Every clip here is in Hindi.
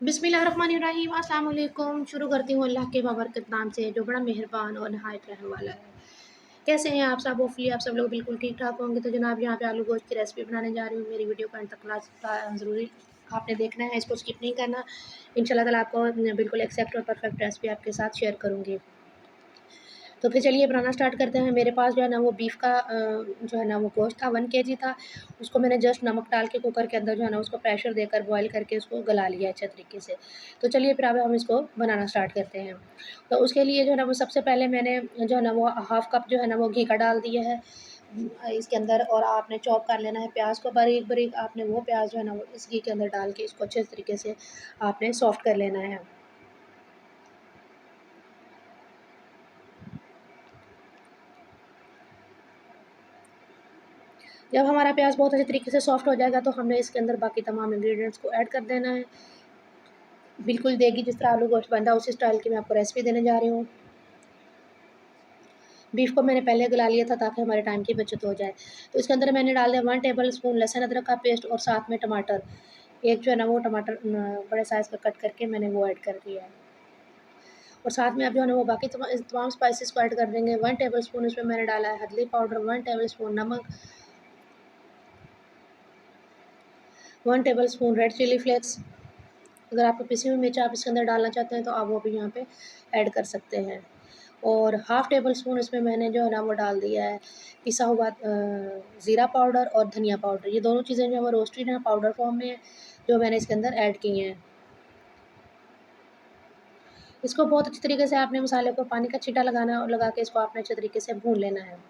बिस्मिल्लाहिर्रहमानिर्रहीम अस्सलाम वालेकुम। शुरू करती हूँ अल्लाह के बाबरकत नाम से जो बड़ा मेहरबान और नहायत रहम वाला है। कैसे हैं आप सब? होपफुली आप सब लोग बिल्कुल ठीक ठाक होंगे। तो जनाब यहाँ पे आलू गोश्त की रेसिपी बनाने जा रही हूँ। मेरी वीडियो को अंत तक ज़रूरी आपने देखना है, इसको स्किप नहीं करना। इंशाल्लाह ताला आपको बिल्कुल एक्सेप्ट और परफेक्ट रेसिपी आपके साथ शेयर करूँगी। तो फिर चलिए बनाना स्टार्ट करते हैं। मेरे पास जो है ना वो बीफ का जो है ना वो गोश्त था, 1 केजी था। उसको मैंने जस्ट नमक डाल के कुकर के अंदर जो है ना उसको प्रेशर देकर बॉयल करके उसको गला लिया अच्छे तरीके से। तो चलिए फिर अब हम इसको बनाना स्टार्ट करते हैं। तो उसके लिए जो है ना वो सबसे पहले मैंने जो है ना वो हाफ़ कप जो है ना वो घी का डाल दिया है इसके अंदर, और आपने चॉप कर लेना है प्याज को बारीक-बारीक। आपने वो प्याज जो है ना वो इस घी के अंदर डाल के इसको अच्छे तरीके से आपने सॉफ्ट कर लेना है। जब हमारा प्याज बहुत अच्छे तरीके से सॉफ्ट हो जाएगा तो हमने इसके अंदर बाकी तमाम इंग्रेडिएंट्स को ऐड कर देना है। बिल्कुल देगी जिस तरह आलू गोश्त बनता है उसी स्टाइल की मैं आपको रेसिपी देने जा रही हूँ। बीफ को मैंने पहले गला लिया था ताकि हमारे टाइम की बचत हो जाए। तो इसके अंदर मैंने डाल दिया 1 टेबल स्पून लहसुन अदरक का पेस्ट और साथ में टमाटर। एक जो है ना वो टमाटर बड़े साइज़ का कट करके मैंने वो ऐड कर दिया है। और साथ में अब जो है ना वो बाकी तमाम स्पाइसेस को ऐड कर देंगे। 1 टेबल स्पून इसमें मैंने डाला है हल्दी पाउडर, 1 टेबल स्पून नमक, 1 tablespoon red chilli flakes. अगर आपको पिसी हुई मिर्च आप इसके अंदर डालना चाहते हैं तो आप वो भी यहाँ पे ऐड कर सकते हैं। और हाफ़ टेबल स्पून इसमें मैंने जो है ना वो डाल दिया है पिसा हुआ ज़ीरा पाउडर और धनिया पाउडर। ये दोनों चीज़ें जो है वो रोस्टेड हैं, पाउडर फॉर्म में है, जो मैंने इसके अंदर ऐड की हैं। इसको बहुत अच्छी तरीके से आपने मसाले को पानी का छींटा लगाना है और लगा के इसको आपने अच्छे तरीके से भून लेना है।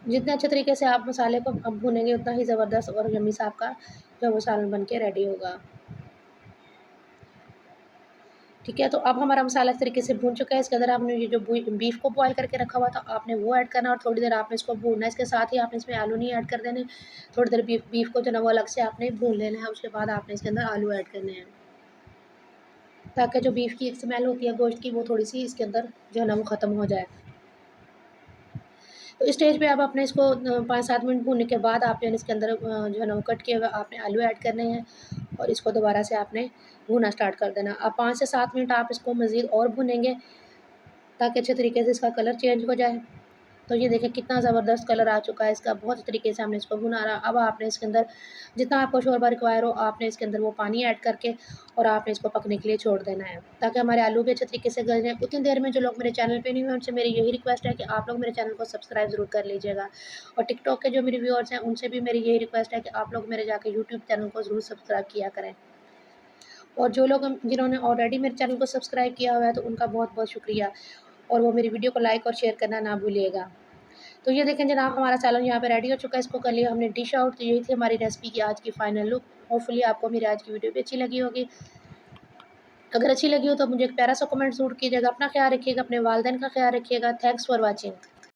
जितने अच्छे तरीके से आप मसाले को भूनेंगे उतना ही ज़बरदस्त और यम्मी सा आपका जो वो सालन बन के रेडी होगा। ठीक है, तो अब हमारा मसाला इस तरीके से भून चुका है। इसके अंदर आपने ये जो बीफ को बॉयल करके रखा हुआ था आपने वो ऐड करना और थोड़ी देर आपने इसको भूनना है। इसके साथ ही आपने इसमें आलू नहीं ऐड कर देने। थोड़ी देर बीफ को जो है ना वो अलग से आपने भून लेना है। उसके बाद आपने इसके अंदर आलू ऐड करने हैं, ताकि जो बीफ की एक स्मेल होती है गोश्त की वो थोड़ी-सी इसके अंदर जो है ना वो ख़त्म हो जाए। तो इस स्टेज पे अब आपने इसको 5-7 मिनट भूनने के बाद आपने इसके अंदर जो है ना वो कट किए हुए आपने आलू ऐड करने हैं और इसको दोबारा से आपने भूनना स्टार्ट कर देना। अब 5 से 7 मिनट आप इसको मज़ीद और भूनेंगे ताकि अच्छे तरीके से इसका कलर चेंज हो जाए। तो ये देखें कितना ज़बरदस्त कलर आ चुका है इसका, बहुत अच्छे तरीके से हमने इसको भुना रहा। अब आपने इसके अंदर जितना आपको शोरबा रिक्वायर हो आपने इसके अंदर वो पानी ऐड करके और आपने इसको पकने के लिए छोड़ देना है, ताकि हमारे आलू भी अच्छे तरीके से गल जाएँ। उतनी देर में जो लोग मेरे चैनल पे नहीं हुए उनसे मेरी यही रिक्वेस्ट है कि आप लोग मेरे चैनल को सब्सक्राइब ज़रूर कर लीजिएगा। और टिकटॉक के जो मेरे व्यूअर्स हैं उनसे भी मेरी यही रिक्वेस्ट है कि आप लोग मेरे जाके यूट्यूब चैनल को ज़रूर सब्सक्राइब किया करें। और जो लोग जिन्होंने ऑलरेडी मेरे चैनल को सब्सक्राइब किया हुआ है तो उनका बहुत-बहुत शुक्रिया, और वो मेरी वीडियो को लाइक और शेयर करना ना भूलिएगा। तो ये देखें जनाब हमारा सालन यहाँ पे रेडी हो चुका है। इसको कर लिया हमने डिश आउट। तो यही थी हमारी रेसिपी की आज की फाइनल लुक। होपफुली आपको मेरी आज की वीडियो भी अच्छी लगी होगी। अगर अच्छी लगी हो तो मुझे एक प्यारा सा कमेंट ज़रूर कीजिएगा। अपना ख्याल रखिएगा, अपने वालिदैन का ख्याल रखिएगा। Thanks for watching.